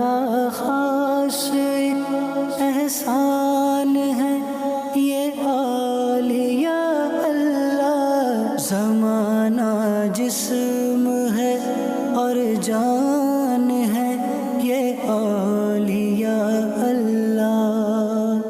کا خاص احسان ہے یہ اولیاء اللہ، زمانہ جسم ہے اور جان ہے یہ اولیاء اللہ۔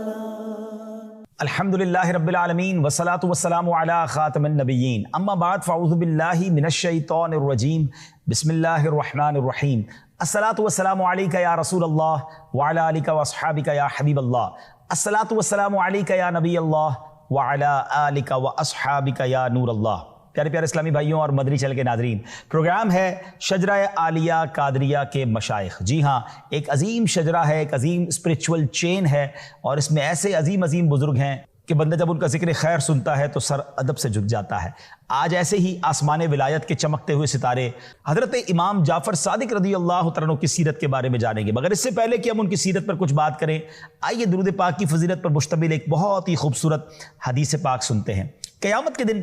الحمدللہ رب العالمین والصلاة والسلام علی خاتم النبیین، اما بعد فاعوذ باللہ من الشیطان الرجیم، بسم اللہ الرحمن الرحیم۔ الصلاة والسلام علیکہ یا رسول اللہ وعلی آلک واصحابک یا حبیب اللہ، الصلاة والسلام علیکہ یا نبی اللہ وعلی آلک واصحابک یا نور اللہ۔ پیارے پیارے اسلامی بھائیوں اور مدنی چینل کے ناظرین، پروگرام ہے شجرہ عالیہ قادریہ کے مشائخ۔ جی ہاں، ایک عظیم شجرہ ہے، ایک عظیم اسپریچول چین ہے، اور اس میں ایسے عظیم عظیم بزرگ ہیں کہ بندہ جب ان کا ذکر خیر سنتا ہے تو سر ادب سے جھک جاتا ہے۔ آج ایسے ہی آسمان ولایت کے چمکتے ہوئے ستارے حضرت امام جعفر صادق رضی اللہ تعالیٰ عنہ کی سیرت کے بارے میں جانیں گے، مگر اس سے پہلے کہ ہم ان کی سیرت پر کچھ بات کریں، آئیے درود پاک کی فضیلت پر مشتمل ایک بہت ہی خوبصورت حدیث پاک سنتے ہیں۔ قیامت کے دن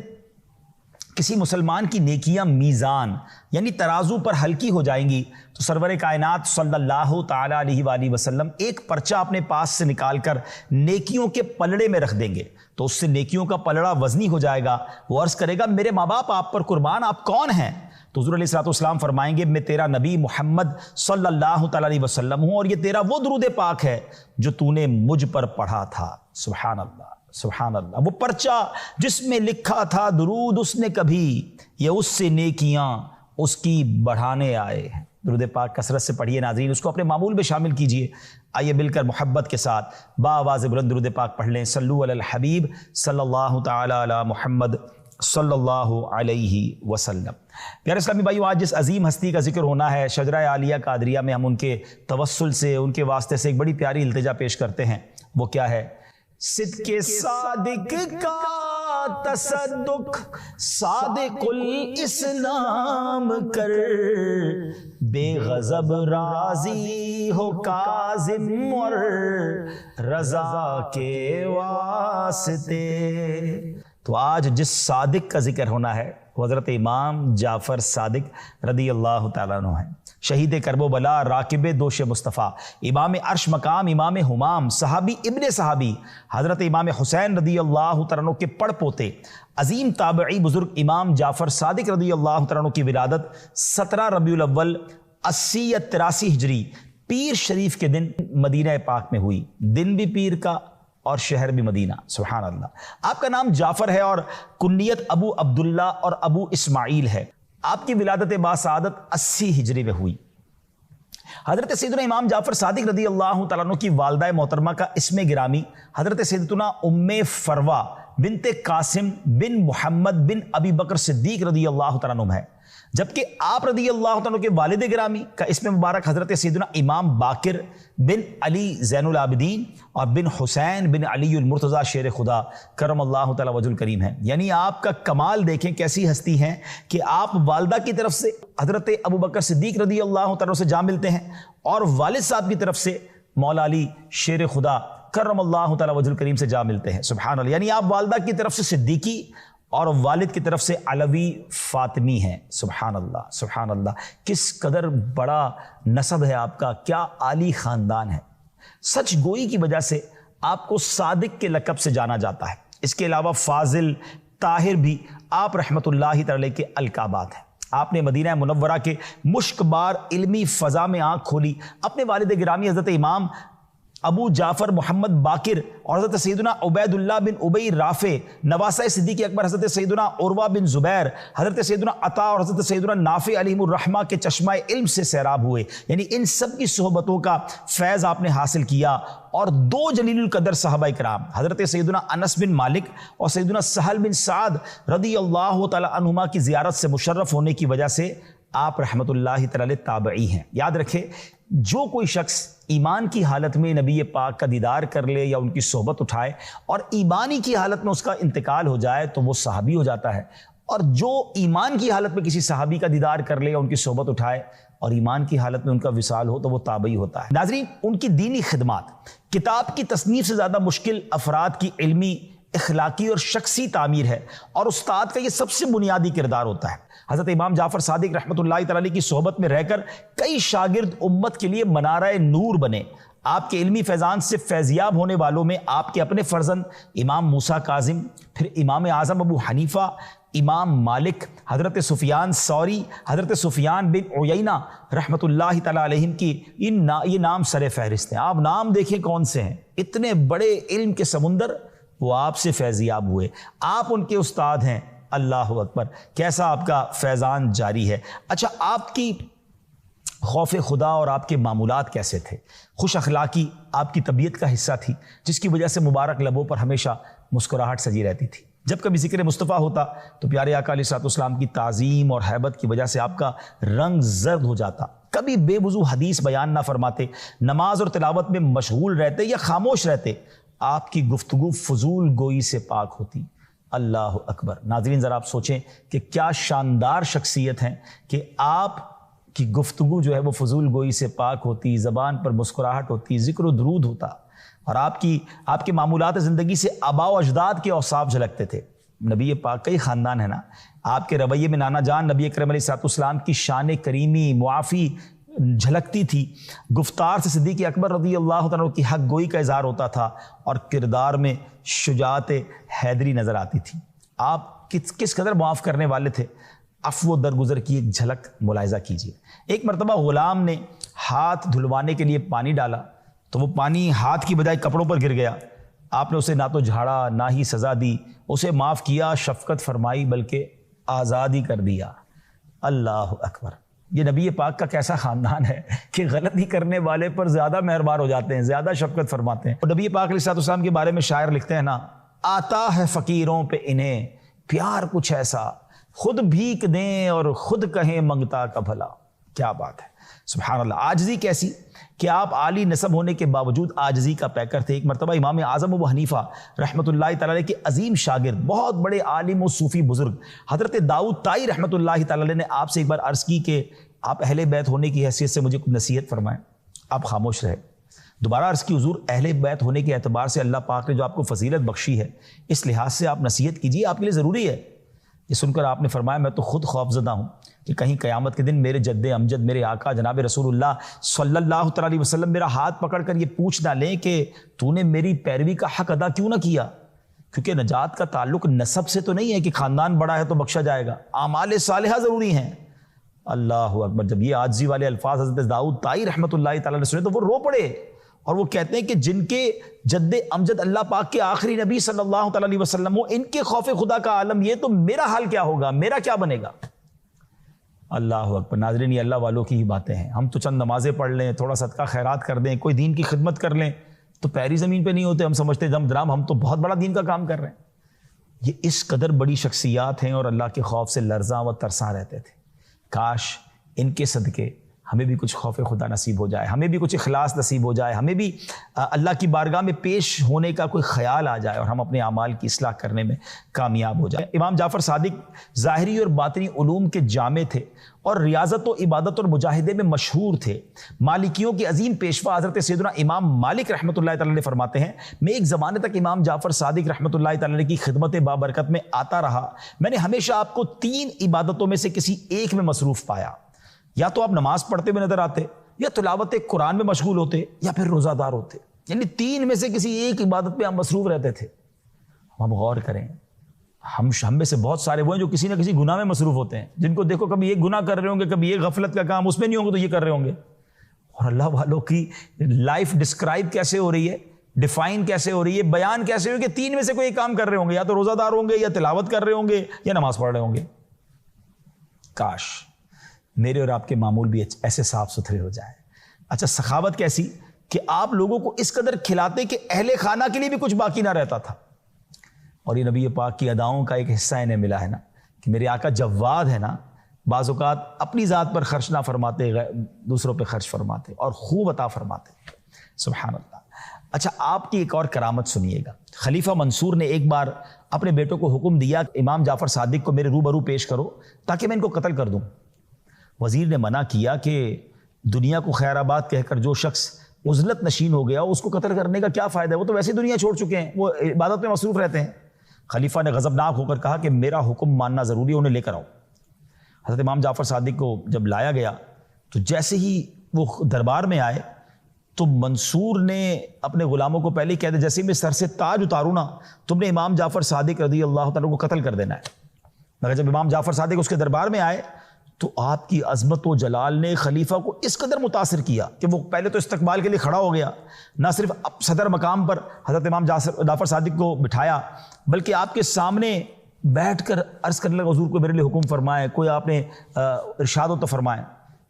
کسی مسلمان کی نیکیاں میزان یعنی ترازو پر ہلکی ہو جائیں گی تو سرور کائنات صلی اللہ تعالیٰ علیہ وآلہ وسلم ایک پرچہ اپنے پاس سے نکال کر نیکیوں کے پلڑے میں رکھ دیں گے، تو اس سے نیکیوں کا پلڑا وزنی ہو جائے گا۔ وہ عرض کرے گا میرے ماں باپ آپ پر قربان، آپ کون ہیں؟ تو حضور علیہ الصلوۃ والسلام فرمائیں گے میں تیرا نبی محمد صلی اللہ تعالیٰ علیہ وسلم ہوں، اور یہ تیرا وہ درود پاک ہے جو تو نے مجھ پر پڑھا تھا۔ سبحان اللہ سبحان اللہ، وہ پرچہ جس میں لکھا تھا درود اس نے کبھی، یہ اس سے نیکیاں اس کی بڑھانے آئے ہیں۔ درود پاک کثرت سے پڑھیے ناظرین، اس کو اپنے معمول میں شامل کیجئے۔ آئیے مل کر محبت کے ساتھ بآواز بلند درود پاک پڑھ لیں۔ صلو علی الحبیب صلی اللہ تعالی علی محمد صلی اللہ علیہ وسلم۔ پیارے اسلامی بھائیو، آج جس عظیم ہستی کا ذکر ہونا ہے شجرہ عالیہ قادریہ میں، ہم ان کے توسل سے، ان کے واسطے سے ایک بڑی پیاری التجا پیش کرتے ہیں۔ وہ کیا ہے؟ صدق صادق کا تصدق صادق الاسلام کر، بے غضب راضی ہو کاظم اور رضا کے واسطے۔ تو آج جس صادق کا ذکر ہونا ہے وہ حضرت امام جعفر صادق رضی اللہ تعالیٰ عنہ ہیں، شہید کرب و بلا، راکب دوش مصطفیٰ، امام عرش مقام، امام ہمام، صحابی ابن صحابی، حضرت امام حسین رضی اللہ تعالیٰ عنہ کے پڑ پوتے، عظیم تابعی بزرگ امام جعفر صادق رضی اللہ تعالیٰ عنہ کی ولادت 17 ربیع الاول 80 یا 83 ہجری پیر شریف کے دن مدینہ پاک میں ہوئی۔ دن بھی پیر کا اور شہر بھی مدینہ۔ سبحان اللہ۔ آپ کا نام جعفر ہے اور کنیت ابو عبداللہ اور ابو اسماعیل ہے۔ آپ کی ولادت باسعادت 80 ہجری میں ہوئی۔ حضرت سیدنا امام جعفر صادق رضی اللہ تعالیٰ عنہ کی والدہ محترمہ کا اسم گرامی حضرت سیدتنا ام فروہ بنت قاسم بن محمد بن ابی بکر صدیق رضی اللہ تعالیٰ عنہ ہے، جبکہ آپ رضی اللہ تعالیٰ کے والد گرامی کا اسم مبارک حضرت سیدنا امام باقر بن علی زین العابدین اور بن حسین بن علی المرتضیٰ شیر خدا کرم اللہ تعالیٰ وجہ الکریم ہے۔ یعنی آپ کا کمال دیکھیں کیسی ہستی ہیں کہ آپ والدہ کی طرف سے حضرت ابو بکر صدیق رضی اللہ تعالیٰ سے جا ملتے ہیں، اور والد صاحب کی طرف سے مولا علی شیر خدا کرم اللہ تعالیٰ وجہ الکریم سے جا ملتے ہیں۔ سبحان اللہ۔ یعنی آپ والدہ کی طرف سے صدیقی اور والد کی طرف سے علوی فاطمی ہیں۔ سبحان اللہ سبحان اللہ، کس قدر بڑا نسب ہے آپ کا، کیا عالی خاندان ہے۔ سچ گوئی کی وجہ سے آپ کو صادق کے لقب سے جانا جاتا ہے۔ اس کے علاوہ فاضل، طاہر بھی آپ رحمت اللہ تعالی کے القابات ہیں۔ آپ نے مدینہ منورہ کے مشک بار علمی فضا میں آنکھ کھولی، اپنے والد گرامی حضرت امام ابو جعفر محمد باقر اور حضرت سیدنا عبید اللہ بن ابی رافع، نواسہ صدیق اکبر حضرت سیدنا عروہ بن زبیر، حضرت سیدنا عطا اور حضرت سیدنا نافع علیہم الرحمہ کے چشمہ علم سے سیراب ہوئے۔ یعنی ان سب کی صحبتوں کا فیض آپ نے حاصل کیا، اور 2 جلیل القدر صحابہ کرام حضرت سیدنا انس بن مالک اور سیدنا سہل بن سعد رضی اللہ تعالی عنہما کی زیارت سے مشرف ہونے کی وجہ سے آپ رحمت اللہ تعالی تابعی ہیں۔ یاد رکھیں، جو کوئی شخص ایمان کی حالت میں نبی پاک کا دیدار کر لے یا ان کی صحبت اٹھائے اور ایمانی کی حالت میں اس کا انتقال ہو جائے تو وہ صحابی ہو جاتا ہے، اور جو ایمان کی حالت میں کسی صحابی کا دیدار کر لے یا ان کی صحبت اٹھائے اور ایمان کی حالت میں ان کا وصال ہو تو وہ تابعی ہوتا ہے۔ ناظرین، ان کی دینی خدمات، کتاب کی تصنیف سے زیادہ مشکل افراد کی علمی اخلاقی اور شخصی تعمیر ہے، اور استاد کا یہ سب سے بنیادی کردار ہوتا ہے۔ حضرت امام جعفر صادق رحمۃ اللہ تعالی علیہ کی صحبت میں رہ کر کئی شاگرد امت کے لیے منارہ نور بنے۔ آپ کے علمی فیضان سے فیضیاب ہونے والوں میں آپ کے اپنے فرزند امام موسیٰ کاظم، پھر امام اعظم ابو حنیفہ، امام مالک، حضرت سفیان ثوری، حضرت سفیان بن عیینہ رحمۃ اللہ تعالی علیہم کی یہ نام سر فہرست ہیں۔ آپ نام دیکھیں کون سے ہیں، اتنے بڑے علم کے سمندر وہ آپ سے فیضیاب ہوئے، آپ ان کے استاد ہیں۔ اللہ اکبر، کیسا آپ کا فیضان جاری ہے۔ اچھا، آپ کی خوف خدا اور آپ کے معمولات کیسے تھے؟ خوش اخلاقی آپ کی طبیعت کا حصہ تھی، جس کی وجہ سے مبارک لبوں پر ہمیشہ مسکراہٹ سجی رہتی تھی۔ جب کبھی ذکر مصطفیٰ ہوتا تو پیارے آقا علیہ الصلوۃ والسلام کی تعظیم اور ہیبت کی وجہ سے آپ کا رنگ زرد ہو جاتا۔ کبھی بے وضو حدیث بیان نہ فرماتے، نماز اور تلاوت میں مشغول رہتے یا خاموش رہتے، آپ کی گفتگو فضول گوئی سے پاک ہوتی۔ اللہ اکبر۔ ناظرین ذرا آپ سوچیں کہ کیا شاندار شخصیت ہیں کہ آپ کی گفتگو جو ہے وہ فضول گوئی سے پاک ہوتی، زبان پر مسکراہٹ ہوتی، ذکر و درود ہوتا، اور آپ کے معمولات زندگی سے آباء و اجداد کے اوصاف جھلکتے تھے۔ نبی پاک کا ہی خاندان ہے نا، آپ کے رویے میں نانا جان نبی اکرم علیہ الصلوۃ والسلام کی شان کریمی معافی جھلکتی تھی، گفتار سے صدیق اکبر رضی اللہ تعالیٰ کی حق گوئی کا اظہار ہوتا تھا، اور کردار میں شجاعت حیدری نظر آتی تھی۔ آپ کس قدر معاف کرنے والے تھے، عفو و درگزر کی ایک جھلک ملاحظہ کیجیے۔ ایک مرتبہ غلام نے ہاتھ دھلوانے کے لیے پانی ڈالا تو وہ پانی ہاتھ کی بجائے کپڑوں پر گر گیا۔ آپ نے اسے نہ تو جھاڑا نہ ہی سزا دی، اسے معاف کیا، شفقت فرمائی، بلکہ آزاد ہی کر دیا۔ اللہ اکبر۔ یہ نبی پاک کا کیسا خاندان ہے کہ غلطی کرنے والے پر زیادہ مہربان ہو جاتے ہیں، زیادہ شفقت فرماتے ہیں۔ اور نبی پاک علیہ الصلوۃ والسلام کے بارے میں شاعر لکھتے ہیں نا، آتا ہے فقیروں پہ انہیں پیار کچھ ایسا، خود بھیک دیں اور خود کہیں منگتا کا بھلا۔ کیا بات ہے، سبحان اللہ۔ عاجزی کیسی کہ آپ عالی نسب ہونے کے باوجود عاجزی کا پیکر تھے۔ ایک مرتبہ امام اعظم ابو حنیفہ رحمۃ اللہ تعالی علیہ کے عظیم شاگرد، بہت بڑے عالم و صوفی بزرگ حضرت داؤد طائی رحمۃ اللہ تعالی علیہ نے آپ سے ایک بار عرض کی کہ آپ اہل بیت ہونے کی حیثیت سے مجھے کچھ نصیحت فرمائیں۔ آپ خاموش رہے۔ دوبارہ عرض کی، حضور اہل بیت ہونے کے اعتبار سے اللہ پاک نے جو آپ کو فضیلت بخشی ہے، اس لحاظ سے آپ نصیحت کیجیے، آپ کے لیے ضروری ہے۔ یہ سن کر آپ نے فرمایا، میں تو خود خوفزدہ ہوں کہ کہیں قیامت کے دن میرے جد امجد، میرے آقا جناب رسول اللہ صلی اللہ تعالی علیہ وسلم میرا ہاتھ پکڑ کر یہ پوچھ نہ لیں کہ تو نے میری پیروی کا حق ادا کیوں نہ کیا، کیونکہ نجات کا تعلق نسب سے تو نہیں ہے کہ خاندان بڑا ہے تو بخشا جائے گا، اعمال صالحہ ضروری ہیں۔ اللہ اکبر۔ جب یہ عاجزی والے الفاظ حضرت داؤد طائی رحمۃ اللہ تعالی علیہ سنے تو وہ رو پڑے، اور وہ کہتے ہیں کہ جن کے جد امجد اللہ پاک کے آخری نبی صلی اللہ تعالی علیہ وسلم ہو، ان کے خوف خدا کا عالم یہ، تو میرا حال کیا ہوگا، میرا کیا بنے گا۔ اللہ اکبر۔ ناظرین، یہ اللہ والوں کی ہی باتیں ہیں۔ ہم تو چند نمازیں پڑھ لیں، تھوڑا صدقہ خیرات کر دیں، کوئی دین کی خدمت کر لیں تو پیری زمین پہ نہیں ہوتے، ہم سمجھتے دم درام ہم تو بہت بڑا دین کا کام کر رہے ہیں۔ یہ اس قدر بڑی شخصیات ہیں اور اللہ کے خوف سے لرزاں و ترساں رہتے تھے۔ کاش ان کے صدقے ہمیں بھی کچھ خوف خدا نصیب ہو جائے، ہمیں بھی کچھ اخلاص نصیب ہو جائے، ہمیں بھی اللہ کی بارگاہ میں پیش ہونے کا کوئی خیال آ جائے اور ہم اپنے اعمال کی اصلاح کرنے میں کامیاب ہو جائے۔ امام جعفر صادق ظاہری اور باطنی علوم کے جامع تھے اور ریاضت و عبادت اور مجاہدے میں مشہور تھے۔ مالکیوں کے عظیم پیشوا حضرت سیدنا امام مالک رحمۃ اللہ تعالی علیہ فرماتے ہیں، میں ایک زمانے تک امام جعفر صادق رحمۃ اللہ تعالی علیہ کی خدمت بابرکت میں آتا رہا، میں نے ہمیشہ آپ کو 3 عبادتوں میں سے کسی ایک میں مصروف پایا، یا تو آپ نماز پڑھتے ہوئے نظر آتے، یا تلاوت قرآن میں مشغول ہوتے، یا پھر روزہ دار ہوتے، یعنی 3 میں سے کسی ایک عبادت پہ ہم مصروف رہتے تھے۔ ہم غور کریں، ہم میں سے بہت سارے وہ ہیں جو کسی نہ کسی گناہ میں مصروف ہوتے ہیں، جن کو دیکھو کبھی ایک گناہ کر رہے ہوں گے، کبھی ایک غفلت کا کام اس میں نہیں ہوں گے تو یہ کر رہے ہوں گے۔ اور اللہ والوں کی لائف ڈسکرائب کیسے ہو رہی ہے، ڈیفائن کیسے ہو رہی ہے، بیان کیسے ہو کہ 3 میں سے کوئی ایک کام کر رہے ہوں گے، یا تو روزہ دار ہوں گے، یا تلاوت کر رہے ہوں گے، یا نماز پڑھ رہے ہوں گے۔ کاش میرے اور آپ کے معمول بھی ایسے صاف ستھرے ہو جائیں۔ اچھا، سخاوت کیسی کہ آپ لوگوں کو اس قدر کھلاتے کہ اہل خانہ کے لیے بھی کچھ باقی نہ رہتا تھا۔ اور یہ نبی پاک کی اداؤں کا ایک حصہ انہیں ملا ہے نا کہ میرے آقا جواد ہے نا، بعض اوقات اپنی ذات پر خرچ نہ فرماتے، دوسروں پہ خرچ فرماتے اور خوب عطا فرماتے۔ سبحان اللہ۔ اچھا، آپ کی ایک اور کرامت سنیے گا۔ خلیفہ منصور نے ایک بار اپنے بیٹوں کو حکم دیا کہ امام جعفر صادق کو میرے روبرو پیش کرو تاکہ میں ان کو قتل کر دوں۔ وزیر نے منع کیا کہ دنیا کو خیر آباد کہہ کر جو شخص عزلت نشین ہو گیا، اس کو قتل کرنے کا کیا فائدہ ہے، وہ تو ویسے دنیا چھوڑ چکے ہیں، وہ عبادت میں مصروف رہتے ہیں۔ خلیفہ نے غضبناک ہو کر کہا کہ میرا حکم ماننا ضروری ہے، انہیں لے کر آؤ۔ حضرت امام جعفر صادق کو جب لایا گیا تو جیسے ہی وہ دربار میں آئے تو منصور نے اپنے غلاموں کو پہلے ہی کہہ دیا جیسے میں سر سے تاج اتاروں نا تم نے امام جعفر صادق رضی اللہ تعالیٰ کو قتل کر دینا ہے۔ مگر جب امام جعفر صادق اس کے دربار میں آئے تو آپ کی عظمت و جلال نے خلیفہ کو اس قدر متاثر کیا کہ وہ پہلے تو استقبال کے لیے کھڑا ہو گیا، نہ صرف صدر مقام پر حضرت امام جعفر صادق کو بٹھایا بلکہ آپ کے سامنے بیٹھ کر عرض کرنے لگا حضور کو میرے لیے حکم فرمائے، کوئی آپ نے ارشاد ہو تو فرمائیں۔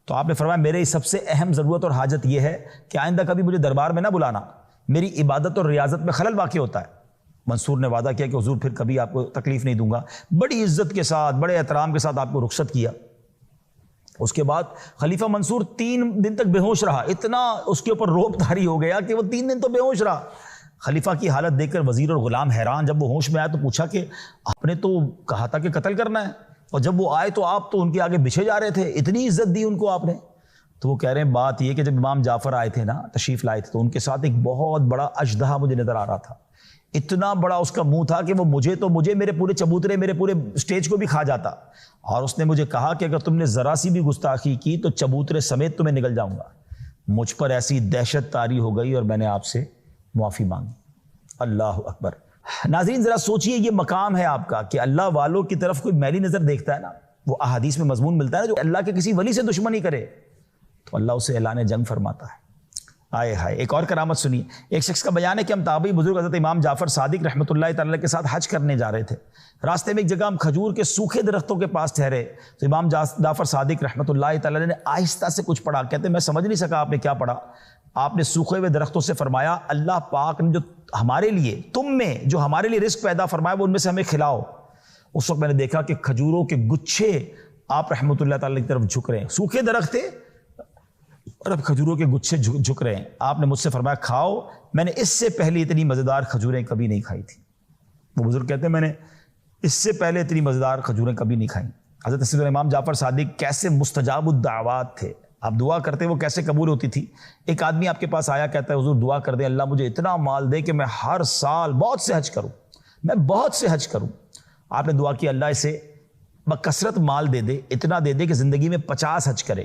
تو آپ نے فرمایا میرے سب سے اہم ضرورت اور حاجت یہ ہے کہ آئندہ کبھی مجھے دربار میں نہ بلانا، میری عبادت اور ریاضت میں خلل واقع ہوتا ہے۔ منصور نے وعدہ کیا کہ حضور پھر کبھی آپ کو تکلیف نہیں دوں گا، بڑی عزت کے ساتھ بڑے احترام کے ساتھ آپ کو رخصت کیا۔ اس کے بعد خلیفہ منصور 3 دن تک بے ہوش رہا، اتنا اس کے اوپر روب طاری ہو گیا کہ وہ 3 دن تو بے ہوش رہا۔ خلیفہ کی حالت دیکھ کر وزیر اور غلام حیران، جب وہ ہوش میں آیا تو پوچھا کہ آپ نے تو کہا تھا کہ قتل کرنا ہے، اور جب وہ آئے تو آپ تو ان کے آگے بچھے جا رہے تھے، اتنی عزت دی ان کو آپ نے۔ تو وہ کہہ رہے ہیں بات یہ کہ جب امام جعفر آئے تھے نا، تشریف لائے تھے، تو ان کے ساتھ ایک بہت بڑا اژدہا مجھے نظر آ رہا تھا، اتنا بڑا اس کا منہ تھا کہ وہ مجھے میرے پورے چبوترے میرے پورے اسٹیج کو بھی کھا جاتا، اور اس نے مجھے کہا کہ اگر تم نے ذرا سی بھی گستاخی کی تو چبوترے سمیت تمہیں نگل جاؤں گا۔ مجھ پر ایسی دہشت طاری ہو گئی اور میں نے آپ سے معافی مانگی۔ اللہ اکبر۔ ناظرین ذرا سوچئے، یہ مقام ہے آپ کا کہ اللہ والوں کی طرف کوئی میلی نظر دیکھتا ہے نا، وہ احادیث میں مضمون ملتا ہے نا، جو اللہ کے کسی ولی سے دشمنی کرے تو اللہ اسے اعلان جنگ فرماتا ہے۔ آئے ہائے، ایک اور کرامت سنیے۔ ایک شخص کا بیان ہے کہ ہم تابعی بزرگ حضرت امام جعفر صادق رحمۃ اللہ تعالی کے ساتھ حج کرنے جا رہے تھے، راستے میں ایک جگہ ہم کھجور کے سوکھے درختوں کے پاس ٹھہرے تو امام جعفر صادق رحمۃ اللہ تعالی نے آہستہ سے کچھ پڑھا، کہتے ہیں میں سمجھ نہیں سکا آپ نے کیا پڑھا۔ آپ نے سوکھے ہوئے درختوں سے فرمایا اللہ پاک نے جو ہمارے لیے تم میں جو ہمارے لیے رزق پیدا فرمایا وہ ان میں سے ہمیں کھلاؤ۔ اس وقت میں نے دیکھا کہ کھجوروں کے گچھے آپ رحمۃ اللہ تعالی کی طرف جھک رہے ہیں، سوکھے درخت تھے اور اب کھجوروں کے گچھے جھک رہے ہیں۔ آپ نے مجھ سے فرمایا کھاؤ، میں نے اس سے پہلے اتنی مزیدار کھجوریں کبھی نہیں کھائی تھی۔ وہ بزرگ کہتے ہیں میں نے اس سے پہلے اتنی مزیدار کھجوریں کبھی نہیں کھائیں۔ حضرت سیدنا امام جعفر صادق کیسے مستجاب الدعوات تھے، آپ دعا کرتے وہ کیسے قبول ہوتی تھی۔ ایک آدمی آپ کے پاس آیا، کہتا ہے حضور دعا کر دیں اللہ مجھے اتنا مال دے کہ میں ہر سال بہت سے حج کروں۔ آپ نے دعا کی اللہ اسے بکثرت مال دے دے، اتنا دے دے کہ زندگی میں 50 حج کرے۔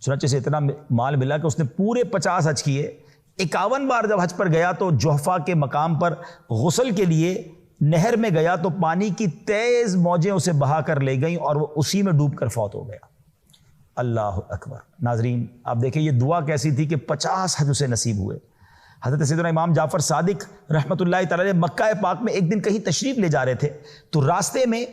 چنانچہ سے اتنا مال ملا کہ اس نے پورے 50 حج کیے۔ 51 بار جب حج پر گیا تو جوحفہ کے مقام پر غسل کے لیے نہر میں گیا تو پانی کی تیز موجیں اسے بہا کر لے گئیں اور وہ اسی میں ڈوب کر فوت ہو گیا۔ اللہ اکبر۔ ناظرین آپ دیکھیں یہ دعا کیسی تھی کہ 50 حج اسے نصیب ہوئے۔ حضرت سیدنا امام جعفر صادق رحمۃ اللہ تعالی مکہ پاک میں ایک دن کہیں تشریف لے جا رہے تھے تو راستے میں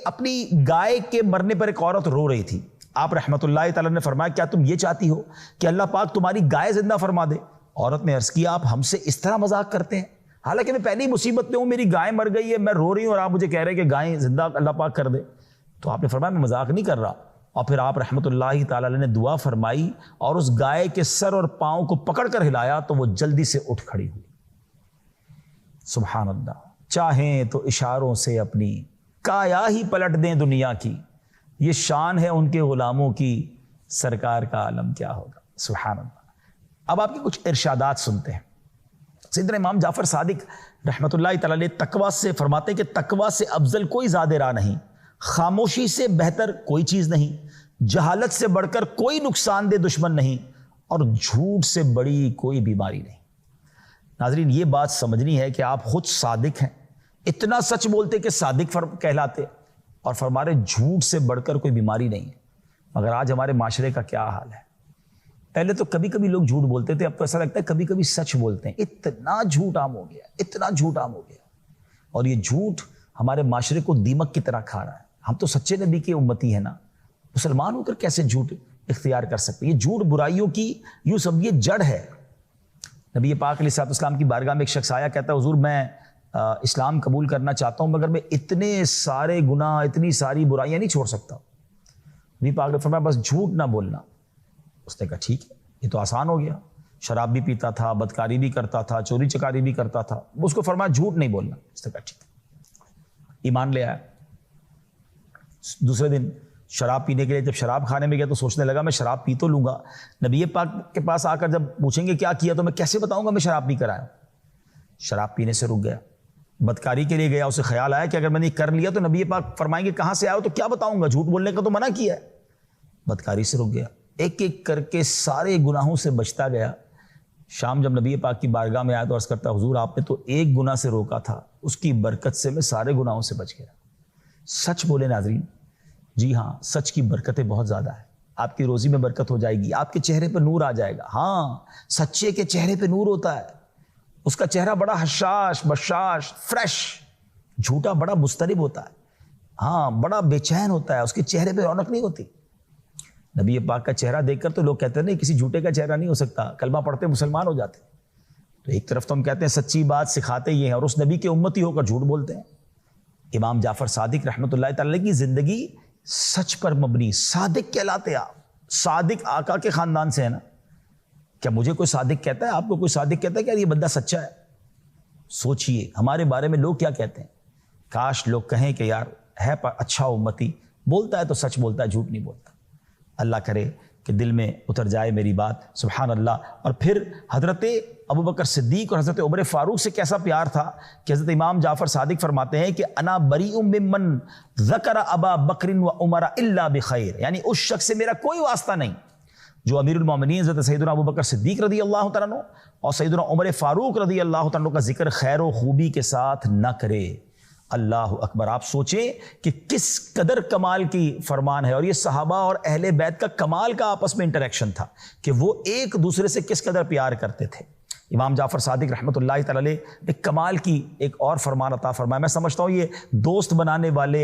اپنی گائے کے مرنے پر ایک عورت رو رہی تھی۔ آپ رحمۃ اللہ تعالی نے فرمایا کیا تم یہ چاہتی ہو کہ اللہ پاک تمہاری گائے زندہ فرما دے؟ عورت نے عرض کیا آپ ہم سے اس طرح مذاق کرتے ہیں، حالانکہ میں پہلی مصیبت میں ہوں، میری گائے مر گئی ہے، میں رو رہی ہوں اور آپ مجھے کہہ رہے ہیں کہ گائیں زندہ اللہ پاک کر دے۔ تو آپ نے فرمایا میں مذاق نہیں کر رہا، اور پھر آپ رحمۃ اللہ تعالی نے دعا فرمائی اور اس گائے کے سر اور پاؤں کو پکڑ کر ہلایا تو وہ جلدی سے اٹھ کھڑی ہوئی۔ سبحان اللہ۔ چاہیں تو اشاروں سے اپنی کایا ہی پلٹ دیں دنیا کی، یہ شان ہے ان کے غلاموں کی، سرکار کا عالم کیا ہوگا۔ سبحان اللہ۔ اب آپ کے کچھ ارشادات سنتے ہیں۔ سیدنا امام جعفر صادق رحمۃ اللہ تعالی تقویٰ سے فرماتے ہیں کہ تقویٰ سے افضل کوئی زاد راہ نہیں، خاموشی سے بہتر کوئی چیز نہیں، جہالت سے بڑھ کر کوئی نقصان دہ دشمن نہیں، اور جھوٹ سے بڑی کوئی بیماری نہیں۔ ناظرین یہ بات سمجھنی ہے کہ آپ خود صادق ہیں، اتنا سچ بولتے کہ صادق کہلاتے، اور فرما رہے جھوٹ سے بڑھ کر کوئی بیماری نہیں ہے۔ مگر آج ہمارے معاشرے کا کیا حال ہے؟ پہلے تو کبھی کبھی لوگ جھوٹ بولتے تھے، اب تو ایسا لگتا ہے کبھی کبھی سچ بولتے ہیں۔ اتنا جھوٹ عام ہو گیا، اور یہ جھوٹ ہمارے معاشرے کو دیمک کی طرح کھا رہا ہے۔ ہم تو سچے نبی کے امتی ہیں نا، مسلمان ہو کر کیسے جھوٹ اختیار کر سکتے؟ یہ جھوٹ برائیوں کی یوں سمجھیے جڑ ہے۔ نبی پاک علیہ السلام کی بارگاہ میں ایک شخص آیا، کہتا ہے حضور میں اسلام قبول کرنا چاہتا ہوں مگر میں اتنے سارے گناہ اتنی ساری برائیاں نہیں چھوڑ سکتا۔ نبی پاک نے فرمایا بس جھوٹ نہ بولنا۔ اس نے کہا ٹھیک ہے، یہ تو آسان ہو گیا، شراب بھی پیتا تھا، بدکاری بھی کرتا تھا، چوری چکاری بھی کرتا تھا، اس کو فرمایا جھوٹ نہیں بولنا۔ اس نے کہا ٹھیک ہے، ایمان لے آیا۔ دوسرے دن شراب پینے کے لیے جب شراب کھانے میں گیا تو سوچنے لگا میں شراب پی تو لوں گا، نبی پاک کے پاس آ کر جب پوچھیں گے کیا کیا تو میں کیسے بتاؤں گا میں شراب پی کر آیا. شراب پینے سے رک گیا. بدکاری کے لیے گیا، اسے خیال آیا کہ اگر میں نے کر لیا تو نبی پاک فرمائیں گے کہاں سے آئے ہو تو کیا بتاؤں گا، جھوٹ بولنے کا تو منع کیا ہے. بدکاری سے رک گیا، ایک ایک کر کے سارے گناہوں سے بچتا گیا. شام جب نبی پاک کی بارگاہ میں آیا تو عرض کرتا حضور آپ نے تو ایک گناہ سے روکا تھا، اس کی برکت سے میں سارے گناہوں سے بچ گیا. سچ بولے ناظرین، جی ہاں سچ کی برکتیں بہت زیادہ ہیں. آپ کی روزی میں برکت ہو جائے گی، آپ کے چہرے پہ نور آ جائے گا. ہاں سچے کے چہرے پہ نور ہوتا ہے، اس کا چہرہ بڑا حشاش بشاش فریش. جھوٹا بڑا مضطرب ہوتا ہے، ہاں بڑا بے چین ہوتا ہے، اس کے چہرے پہ رونق نہیں ہوتی. نبی پاک کا چہرہ دیکھ کر تو لوگ کہتے ہیں نہیں کسی جھوٹے کا چہرہ نہیں ہو سکتا، کلمہ پڑھتے مسلمان ہو جاتے. تو ایک طرف تو ہم کہتے ہیں سچی بات سکھاتے یہ ہیں اور اس نبی کے امتی ہو کر جھوٹ بولتے ہیں. امام جعفر صادق رحمۃ اللہ تعالی کی زندگی سچ پر مبنی، صادق کہلاتے. آپ صادق آقا کے خاندان سے ہیں نا. کیا مجھے کوئی صادق کہتا ہے، آپ کو کوئی صادق کہتا ہے کہ یار یہ بندہ سچا ہے؟ سوچئے ہمارے بارے میں لوگ کیا کہتے ہیں. کاش لوگ کہیں کہ یار ہے اچھا امتی، بولتا ہے تو سچ بولتا ہے، جھوٹ نہیں بولتا. اللہ کرے کہ دل میں اتر جائے میری بات. سبحان اللہ. اور پھر حضرت ابوبکر صدیق اور حضرت عمر فاروق سے کیسا پیار تھا کہ حضرت امام جعفر صادق فرماتے ہیں کہ انا بریء ممن ذکر ابا بکر و عمر الا بخیر، یعنی اس شخص سے میرا کوئی واسطہ نہیں جو امیر المومنین حضرت سیدنا ابوبکر صدیق رضی اللہ تعالیٰ عنہ اور سیدنا عمر فاروق رضی اللہ تعالیٰ عنہ کا ذکر خیر و خوبی کے ساتھ نہ کرے. اللہ اکبر. آپ سوچیں کہ کس قدر کمال کی فرمان ہے. اور یہ صحابہ اور اہل بیت کا کمال کا آپس میں انٹریکشن تھا کہ وہ ایک دوسرے سے کس قدر پیار کرتے تھے. امام جعفر صادق رحمۃ اللہ تعالی علیہ ایک کمال کی ایک اور فرمان عطا فرمایا. میں سمجھتا ہوں یہ دوست بنانے والے،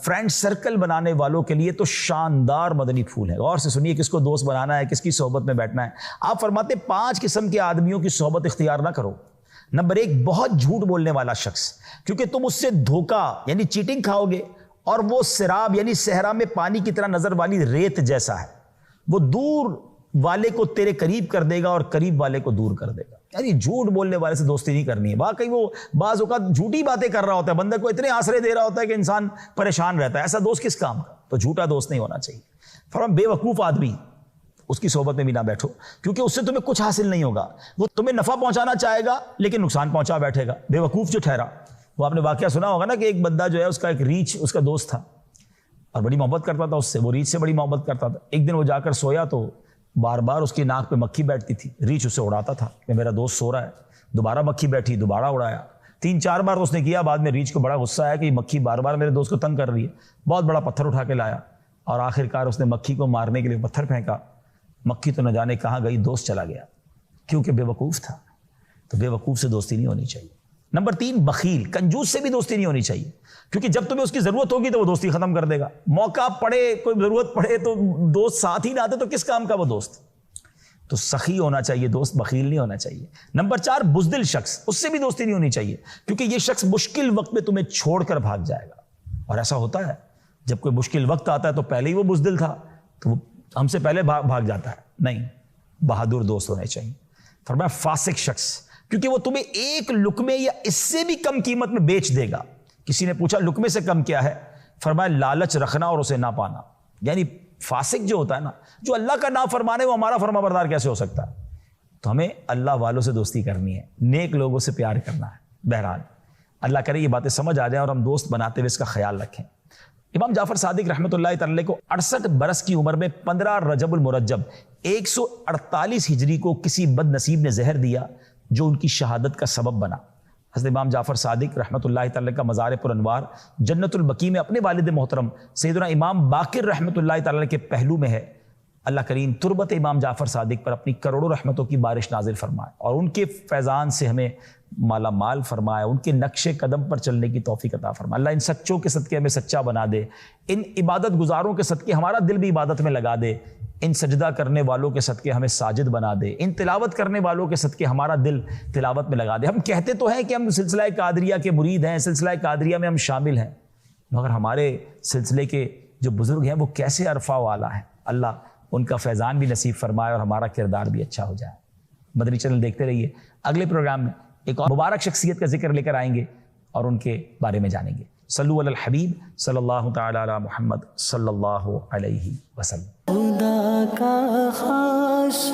فرینڈ سرکل بنانے والوں کے لیے تو شاندار مدنی پھول ہے. غور سے سنیے کس کو دوست بنانا ہے، کس کی صحبت میں بیٹھنا ہے. آپ فرماتے 5 قسم کے آدمیوں کی صحبت اختیار نہ کرو. نمبر 1 بہت جھوٹ بولنے والا شخص، کیونکہ تم اس سے دھوکہ یعنی چیٹنگ کھاؤ گے، اور وہ سراب یعنی صحرا میں پانی کی طرح نظر والی ریت جیسا ہے. وہ دور والے کو تیرے قریب کر دے گا اور قریب والے کو دور کر دے گا. یعنی جھوٹ بولنے والے سے دوستی نہیں کرنی ہے. واقعی وہ بعض اوقات جھوٹی باتیں کر رہا ہوتا ہے، بندے کو اتنے آسرے دے رہا ہوتا ہے کہ انسان پریشان رہتا ہے. ایسا دوست کس کام کا؟ تو جھوٹا دوست نہیں ہونا چاہیے. فرمان بے وقوف آدمی اس کی صحبت میں بھی نہ بیٹھو، کیونکہ اس سے تمہیں کچھ حاصل نہیں ہوگا. وہ تمہیں نفع پہنچانا چاہے گا لیکن نقصان پہنچا بیٹھے گا. بے وقوف جو ٹھہرا، وہ آپ نے واقعہ سنا ہوگا نا کہ ایک بندہ جو ہے اس کا ایک ریچھ اس کا دوست تھا اور بڑی محبت کرتا تھا اس سے، وہ ریچھ سے بڑی محبت کرتا تھا. ایک دن وہ جا کر سویا تو بار بار اس کی ناک پہ مکھی بیٹھتی تھی. ریچھ اسے اڑاتا تھا کہ میرا دوست سو رہا ہے. دوبارہ مکھی بیٹھی، دوبارہ اڑایا. 3-4 بار اس نے کیا. بعد میں ریچھ کو بڑا غصہ آیا کہ یہ مکھی بار بار میرے دوست کو تنگ کر رہی ہے. بہت بڑا پتھر اٹھا کے لایا اور آخر کار اس نے مکھی کو مارنے کے لیے پتھر پھینکا. مکھی تو نہ جانے کہاں گئی، دوست چلا گیا کیونکہ بے وقوف تھا. تو بے وقوف سے دوستی نہیں ہونی چاہیے. نمبر 3 بخیل، کنجوس سے بھی دوستی نہیں ہونی چاہیے، کیونکہ جب تمہیں اس کی ضرورت ہوگی تو وہ دوستی ختم کر دے گا. موقع پڑے، کوئی ضرورت پڑے تو دوست ساتھ ہی نہ آتے تو کس کام کا وہ دوست. تو سخی ہونا چاہیے دوست، بخیل نہیں ہونا چاہیے. نمبر 4 بزدل شخص، اس سے بھی دوستی نہیں ہونی چاہیے، کیونکہ یہ شخص مشکل وقت میں تمہیں چھوڑ کر بھاگ جائے گا. اور ایسا ہوتا ہے جب کوئی مشکل وقت آتا ہے تو پہلے ہی وہ بزدل تھا تو وہ ہم سے پہلے بھاگ جاتا ہے. نہیں، بہادر دوست ہونے چاہیے. فرمایا فاسق شخص، کیونکہ وہ تمہیں ایک لقمے یا اس سے بھی کم قیمت میں بیچ دے گا. کسی نے پوچھا لقمے سے کم کیا ہے؟ فرمایا لالچ رکھنا اور اسے نہ پانا. یعنی فاسق جو ہوتا ہے نا، جو اللہ کا نافرمان ہے، وہ ہمارا فرما بردار کیسے ہو سکتا ہے؟ تو ہمیں اللہ والوں سے دوستی کرنی ہے، نیک لوگوں سے پیار کرنا ہے. بہرحال اللہ کرے یہ باتیں سمجھ آ جائیں اور ہم دوست بناتے ہوئے اس کا خیال رکھیں. امام جعفر صادق رحمۃ اللہ تعالی کو 68 برس کی عمر میں 15 رجب المرجب 148 ہجری کو کسی بد نصیب نے زہر دیا جو ان کی شہادت کا سبب بنا. حضرت امام جعفر صادق رحمۃ اللہ تعالی کا مزار پر انوار جنت البقیع میں اپنے والد محترم سیدنا امام باقر رحمۃ اللہ تعالی کے پہلو میں ہے. اللہ کریم تربت امام جعفر صادق پر اپنی کروڑوں رحمتوں کی بارش نازل فرمائے اور ان کے فیضان سے ہمیں مالا مال فرمائے، ان کے نقش قدم پر چلنے کی توفیق عطا فرمائے. اللہ ان سچوں کے صدقے ہمیں سچا بنا دے، ان عبادت گزاروں کے صدقے ہمارا دل بھی عبادت میں لگا دے، ان سجدہ کرنے والوں کے صدقے ہمیں ساجد بنا دے، ان تلاوت کرنے والوں کے صدقے ہمارا دل تلاوت میں لگا دے. ہم کہتے تو ہیں کہ ہم سلسلہ قادریہ کے مرید ہیں، سلسلہ قادریہ میں ہم شامل ہیں، مگر ہمارے سلسلے کے جو بزرگ ہیں وہ کیسے عرفہ والا ہیں. اللہ ان کا فیضان بھی نصیب فرمائے اور ہمارا کردار بھی اچھا ہو جائے. مدنی چینل دیکھتے رہیے. اگلے پروگرام میں ایک اور مبارک شخصیت کا ذکر لے کر آئیں گے اور ان کے بارے میں جانیں گے. صلو علی الحبیب صلی اللہ تعالی علی محمد صلی اللہ علیہ وسلم. خدا کا خاص